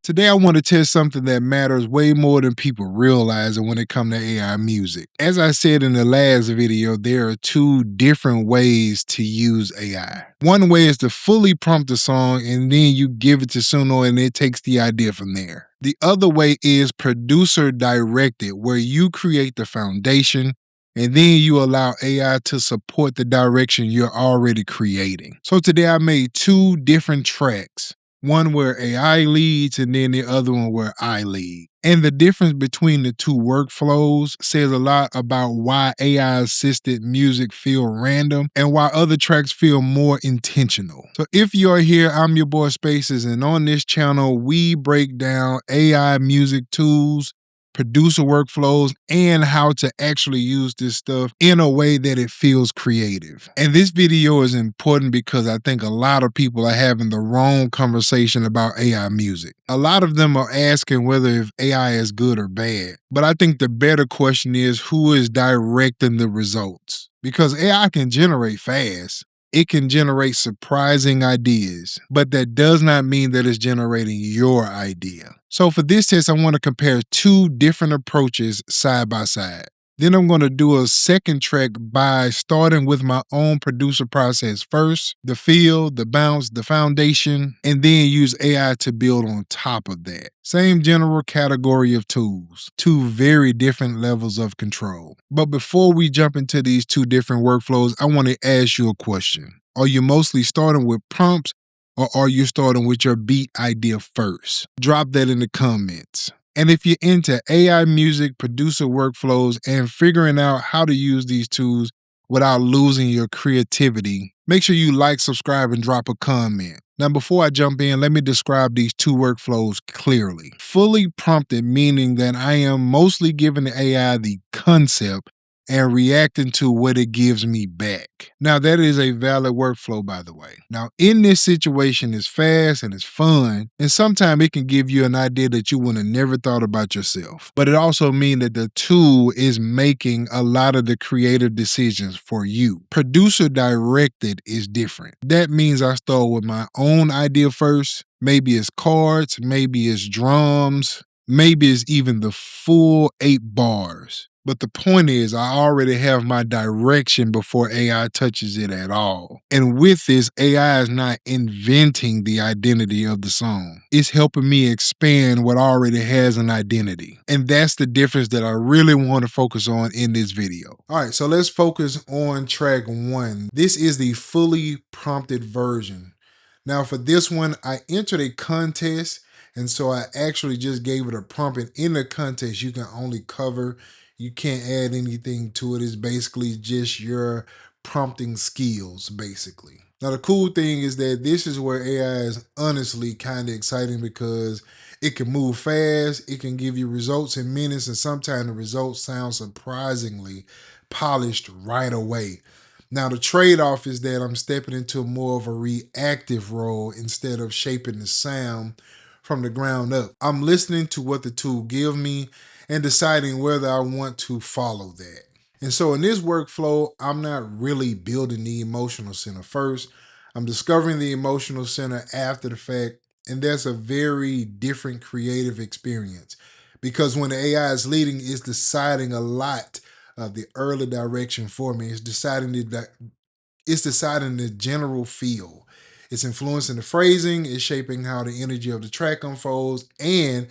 Today I want to test something that matters way more than people realize when it comes to AI music. As I said in the last video, there are two different ways to use AI. One way is to fully prompt a song and then you give it to Suno and it takes the idea from there. The other way is producer directed, where you create the foundation and then you allow AI to support the direction you're already creating. So today I made two different tracks. One where AI leads and then the other one where I lead. And the difference between the two workflows says a lot about why AI assisted music feel random and why other tracks feel more intentional. So if you're here, I'm your boy Spaces, and on this channel, we break down AI music tools, producer workflows, and how to actually use this stuff in a way that it feels creative. And this video is important because I think a lot of people are having the wrong conversation about AI music. A lot of them are asking whether if AI is good or bad. But I think the better question is who is directing the results? Because AI can generate fast. It can generate surprising ideas, but that does not mean that it's generating your idea. So for this test, I want to compare two different approaches side by side. Then I'm going to do a second track by starting with my own producer process first, the feel, the bounce, the foundation, and then use AI to build on top of that. Same general category of tools, two very different levels of control. But before we jump into these two different workflows, I want to ask you a question. Are you mostly starting with prompts or are you starting with your beat idea first? Drop that in the comments. And if you're into AI music, producer workflows, and figuring out how to use these tools without losing your creativity, make sure you like, subscribe, and drop a comment. Now, before I jump in, let me describe these two workflows clearly. Fully prompted, meaning that I am mostly giving the AI the concept and reacting to what it gives me back. Now, that is a valid workflow, by the way. Now, in this situation, it's fast and it's fun, and sometimes it can give you an idea that you would have never thought about yourself. But it also means that the tool is making a lot of the creative decisions for you. Producer directed is different. That means I start with my own idea first. Maybe it's chords, maybe it's drums, maybe it's even the full 8 bars. But the point is, I already have my direction before AI touches it at all. And with this, AI is not inventing the identity of the song. It's helping me expand what already has an identity. And that's the difference that I really want to focus on in this video. All right, so let's focus on track 1. This is the fully prompted version. Now for this one, I entered a contest, and so I actually just gave it a prompt. And in the contest, you can only cover. You can't add anything to it. It's basically just your prompting skills, basically. Now, the cool thing is that this is where AI is honestly kind of exciting because it can move fast, it can give you results in minutes, and sometimes the results sound surprisingly polished right away. Now, the trade-off is that I'm stepping into more of a reactive role instead of shaping the sound from the ground up. I'm listening to what the tool gives me and deciding whether I want to follow that. And so in this workflow, I'm not really building the emotional center first. I'm discovering the emotional center after the fact, and that's a very different creative experience because when the AI is leading, it's deciding a lot of the early direction for me. It's deciding the general feel. It's influencing the phrasing, it's shaping how the energy of the track unfolds, and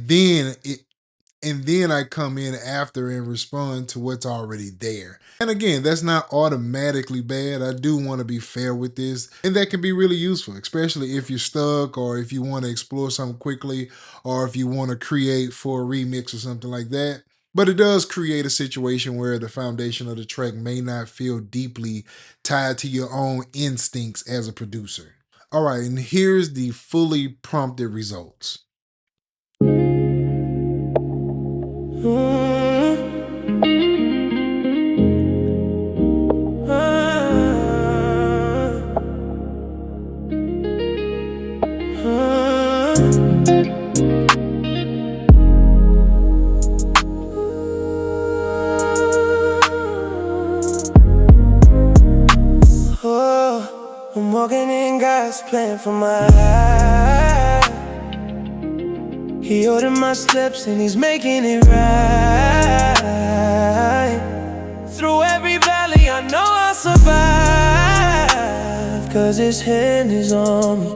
then I come in after and respond to what's already there. And again, that's not automatically bad. I do want to be fair with this, and that can be really useful, especially if you're stuck or if you want to explore something quickly or if you want to create for a remix or something like that. But it does create a situation where the foundation of the track may not feel deeply tied to your own instincts as a producer. All right, and here's the fully prompted results. plan for my life. He ordered my steps and he's making it right. Through every valley I know I'll survive, 'cause his hand is on me.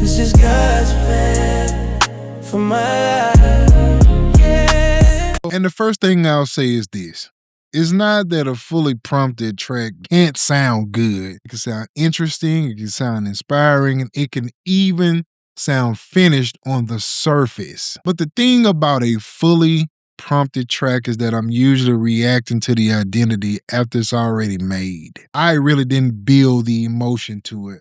This is God's plan for my life, yeah. And the first thing I'll say is this. It's not that a fully prompted track can't sound good. It can sound interesting, it can sound inspiring, and it can even sound finished on the surface. But the thing about a fully prompted track is that I'm usually reacting to the identity after it's already made. I really didn't build the emotion to it.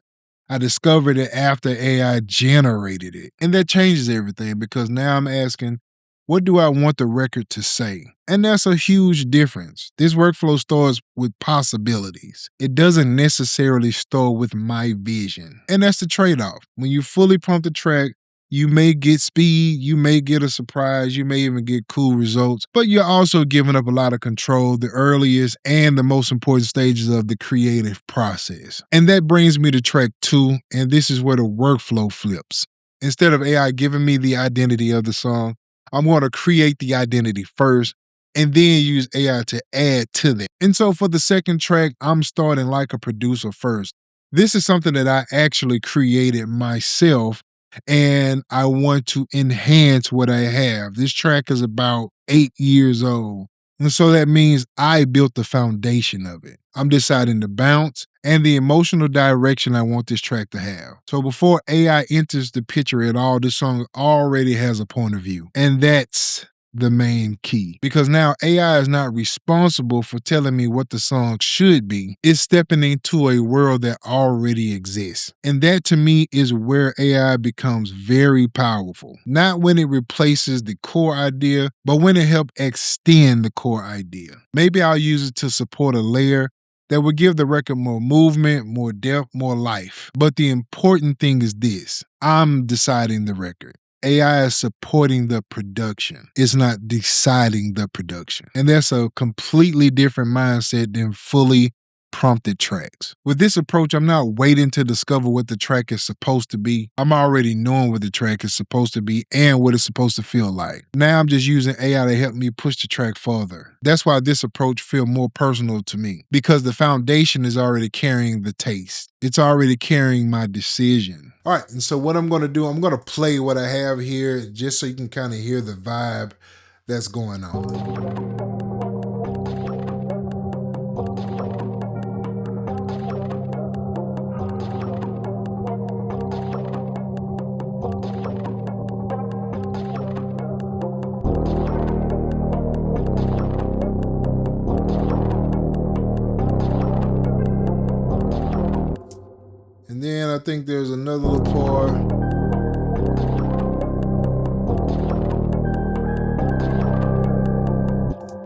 I discovered it after AI generated it. And that changes everything, because now I'm asking, what do I want the record to say? And that's a huge difference. This workflow starts with possibilities. It doesn't necessarily start with my vision. And that's the trade-off. When you fully prompt the track, you may get speed, you may get a surprise, you may even get cool results, but you're also giving up a lot of control, the earliest and the most important stages of the creative process. And that brings me to track 2, and this is where the workflow flips. Instead of AI giving me the identity of the song, I'm going to create the identity first and then use AI to add to that. And so for the second track, I'm starting like a producer first. This is something that I actually created myself, and I want to enhance what I have. This track is about 8 years old. And so that means I built the foundation of it. I'm deciding the bounce and the emotional direction I want this track to have. So before AI enters the picture at all, this song already has a point of view. And that's the main key. Because now AI is not responsible for telling me what the song should be. It's stepping into a world that already exists. And that to me is where AI becomes very powerful. Not when it replaces the core idea, but when it helps extend the core idea. Maybe I'll use it to support a layer that will give the record more movement, more depth, more life. But the important thing is this: I'm deciding the record. AI is supporting the production. It's not deciding the production. And that's a completely different mindset than fully prompted tracks. With this approach, I'm not waiting to discover what the track is supposed to be. I'm already knowing what the track is supposed to be and what it's supposed to feel like. Now I'm just using AI to help me push the track further. That's why this approach feels more personal to me, because the foundation is already carrying the taste. It's already carrying my decision. All right, and so what I'm going to do, I'm going to play what I have here just so you can kind of hear the vibe that's going on. And then I think there's another little part.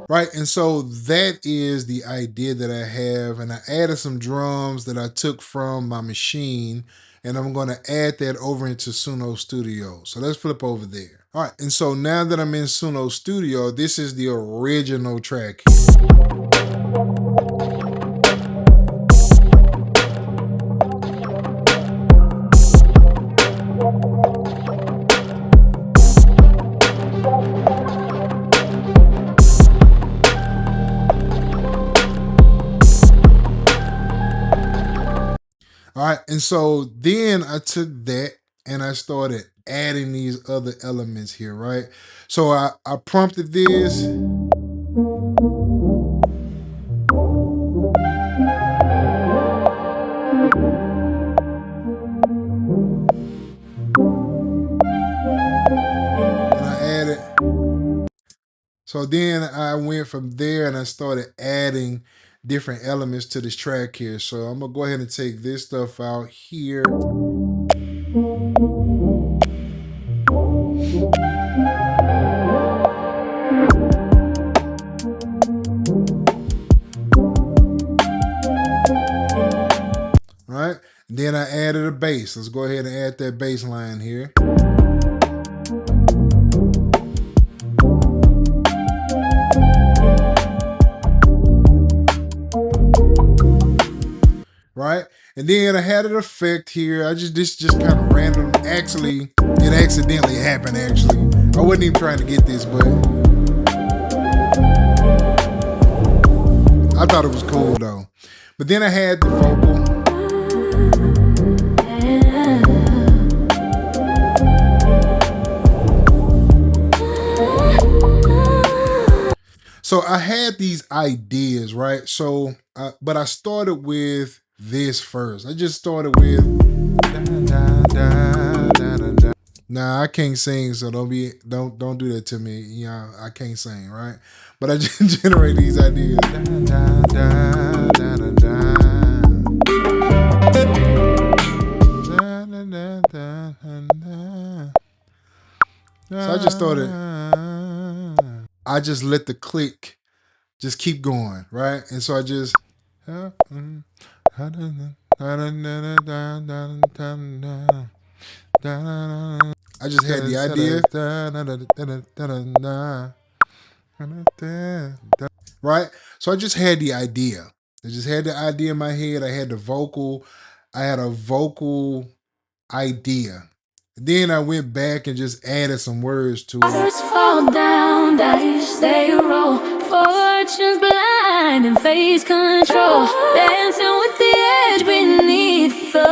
Right, and so that is the idea that I have, and I added some drums that I took from my machine, and I'm going to add that over into Suno Studio. So let's flip over there. All right, and so now that I'm in Suno Studio, this is the original track here. All right, and so then I took that and I started adding these other elements here, right? So I prompted this. And I added. So then I went from there and I started adding different elements to this track here. So I'm gonna go ahead and take this stuff out here. Right? Then I added a bass. Let's go ahead and add that bass line here. right? And then I had an effect here. This just kind of random. Actually, it accidentally happened. Actually, I wasn't even trying to get this, but I thought it was cool though. But then I had the vocal. So I had these ideas, right? So, but I started with this first. I just started with. Nah, I can't sing, so don't do that to me. You know, I can't sing, right? But I just generate these ideas. So I just started. I just let the click just keep going, right? And so I just. I just had the idea. Right? So I just had the idea. I just had the idea in my head. I had the vocal. I had a vocal idea. Then I went back and just added some words to it. Others fall down, dice they roll. Fortune's blind and face control. Dancing with the edge beneath the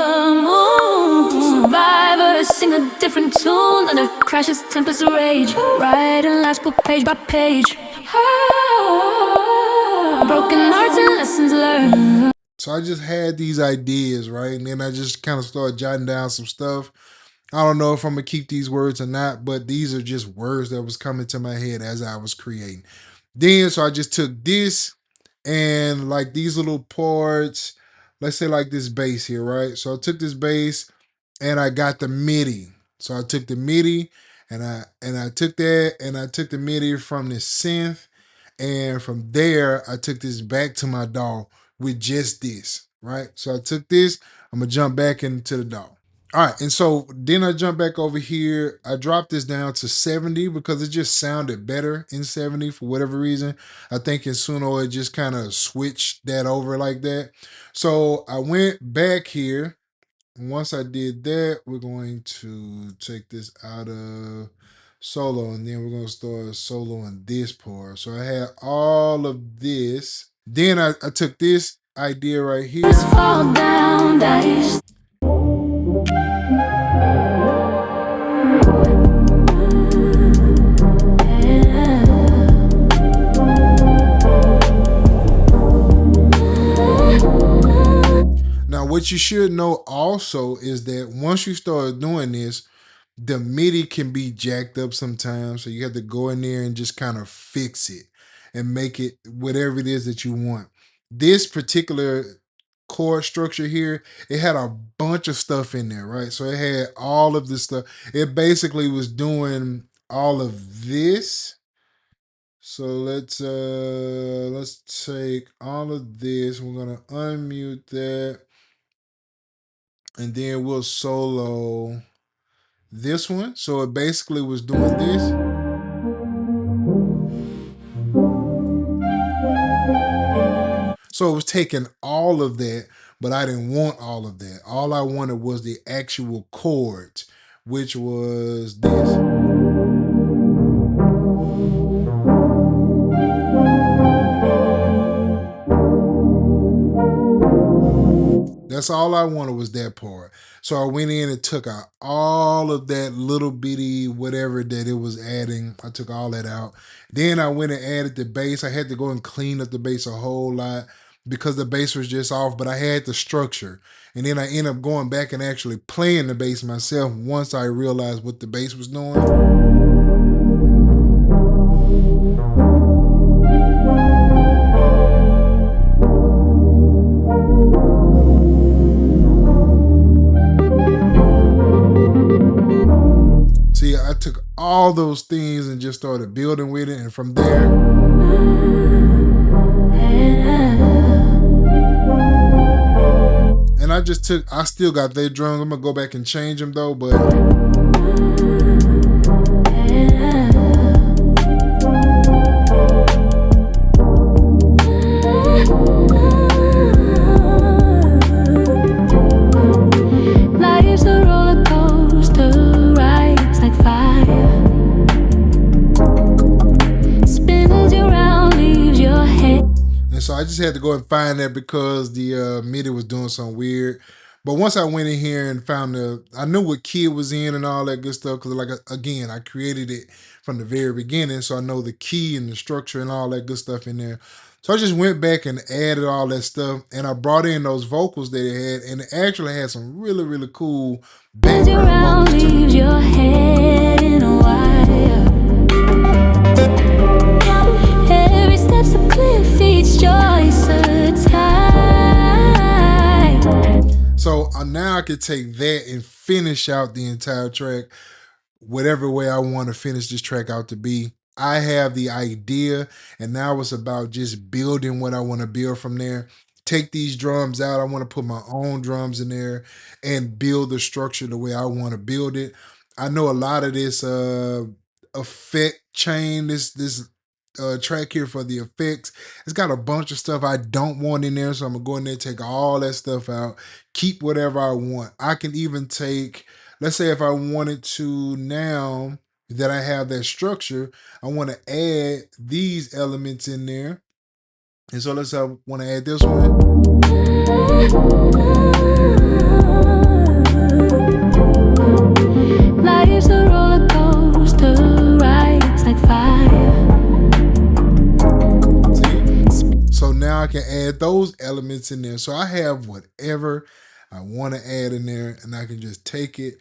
moon. Survivors sing a different tune under crashes, tempest, rage. Writing last book page by page. Broken hearts and lessons learned. So I just had these ideas, right? And then I just kind of started jotting down some stuff. I don't know if I'm going to keep these words or not, but these are just words that was coming to my head as I was creating. Then, so I just took this and like these little parts, let's say like this bass here, right? So I took this bass and I got the MIDI. So I took the MIDI and I took that and I took the MIDI from this synth. And from there, I took this back to my DAW with just this, right? So I took this, I'm going to jump back into the DAW. All right, and so then I jump back over here. I dropped this down to 70 because it just sounded better in 70 for whatever reason. I think in Suno it just kind of switched that over like that. So I went back here. And once I did that, we're going to take this out of solo, and then we're going to start soloing this part. So I had all of this. Then I took this idea right here. Fall down, dice. Now, what you should know also is that once you start doing this, the MIDI can be jacked up sometimes. So you have to go in there and just kind of fix it and make it whatever it is that you want. This particular chord structure here, it had a bunch of stuff in there, right? So it had all of this stuff. It basically was doing all of this. So let's take all of this. We're gonna unmute that. And then we'll solo this one. So it basically was doing this. So it was taking all of that, but I didn't want all of that. All I wanted was the actual chords, which was this. That's all I wanted was that part. So I went in and took out all of that little bitty whatever that it was adding. I took all that out. Then I went and added the bass. I had to go and clean up the bass a whole lot because the bass was just off, but I had the structure. And then I ended up going back and actually playing the bass myself once I realized what the bass was doing. I took all those things and just started building with it, and from there, and I still got their drums. I'm gonna go back and change them though, but So I just had to go and find that because the MIDI was doing something weird. But once I went in here and found I knew what key it was in and all that good stuff. Because like again, I created it from the very beginning, so I know the key and the structure and all that good stuff in there. So I just went back and added all that stuff, and I brought in those vocals that it had, and it actually had some really, really cool background vocals too. Leaves your head in a wire. Every step's a cliff, each choice a tide. So now I could take that and finish out the entire track whatever way I want to finish this track out to be. I have the idea, and now it's about just building what I want to build from there. Take these drums out. I want to put my own drums in there and build the structure the way I want to build it. I know a lot of this effect chain, this track here for the effects. It's got a bunch of stuff I don't want in there, so I'm gonna go in there and take all that stuff out, keep whatever I want. I can even take, let's say if I wanted to, now that I have that structure, I want to add these elements in there. And so let's say I want to add this one. Life's a roller coaster, rides like fire. So now I can add those elements in there. So I have whatever I want to add in there, and I can just take it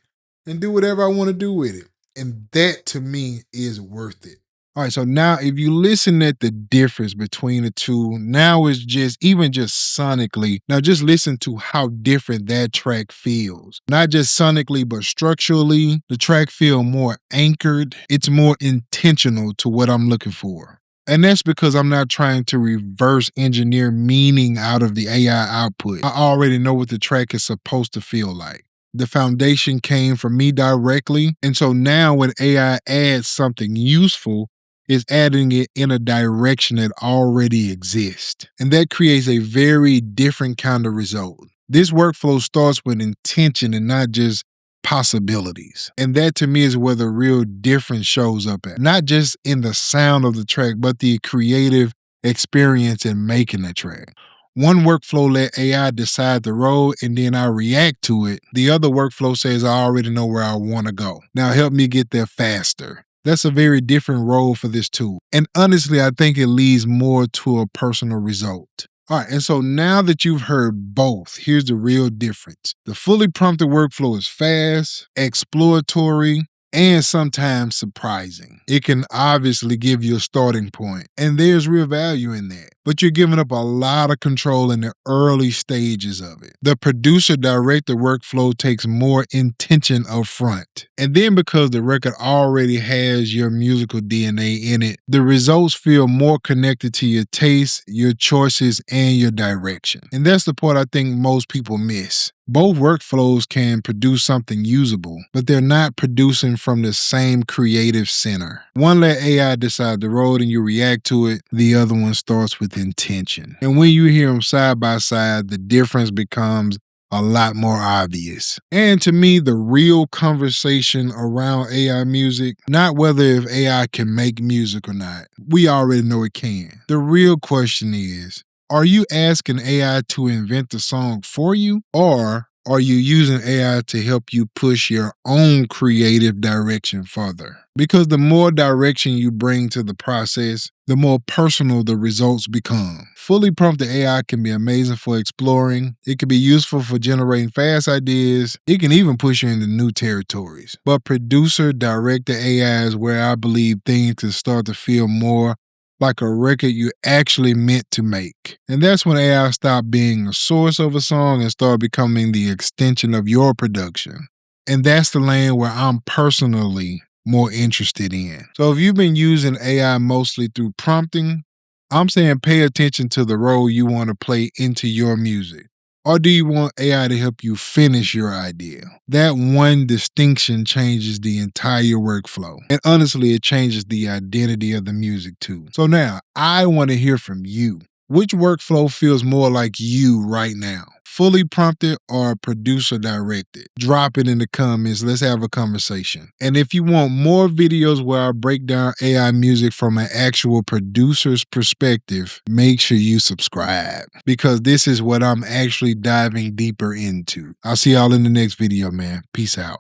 and do whatever I want to do with it. And that to me is worth it. All right, so now if you listen at the difference between the two, now it's just, even just sonically, now just listen to how different that track feels. Not just sonically, but structurally, the track feels more anchored. It's more intentional to what I'm looking for. And that's because I'm not trying to reverse engineer meaning out of the AI output. I already know what the track is supposed to feel like. The foundation came from me directly. And so now when AI adds something useful, it's adding it in a direction that already exists. And that creates a very different kind of result. This workflow starts with intention and not just possibilities. And that to me is where the real difference shows up at. Not just in the sound of the track, but the creative experience in making the track. One workflow let AI decide the road and then I react to it. The other workflow says I already know where I want to go. Now help me get there faster. That's a very different role for this tool. And honestly, I think it leads more to a personal result. All right, and so now that you've heard both, here's the real difference. The fully prompted workflow is fast, exploratory, and sometimes surprising. It can obviously give you a starting point, and there's real value in that. But you're giving up a lot of control in the early stages of it. The producer-director workflow takes more intention up front. And then because the record already has your musical DNA in it, the results feel more connected to your taste, your choices, and your direction. And that's the part I think most people miss. Both workflows can produce something usable, but they're not producing from the same creative center. One let AI decide the road and you react to it. The other one starts with intention. And when you hear them side by side, the difference becomes a lot more obvious. And to me, the real conversation around AI music, not whether if AI can make music or not. We already know it can. The real question is, are you asking AI to invent the song for you, or are you using AI to help you push your own creative direction further? Because the more direction you bring to the process, the more personal the results become. Fully prompted AI can be amazing for exploring. It can be useful for generating fast ideas. It can even push you into new territories. But producer-directed AI is where I believe things can start to feel more like a record you actually meant to make. And that's when AI stopped being the source of a song and started becoming the extension of your production. And that's the lane where I'm personally more interested in. So if you've been using AI mostly through prompting, I'm saying pay attention to the role you want to play into your music. Or do you want AI to help you finish your idea? That one distinction changes the entire workflow. And honestly, it changes the identity of the music too. So now, I want to hear from you. Which workflow feels more like you right now? fully prompted or producer directed? Drop it in the comments. Let's have a conversation. And if you want more videos where I break down AI music from an actual producer's perspective, make sure you subscribe because this is what I'm actually diving deeper into. I'll see y'all in the next video, man. Peace out.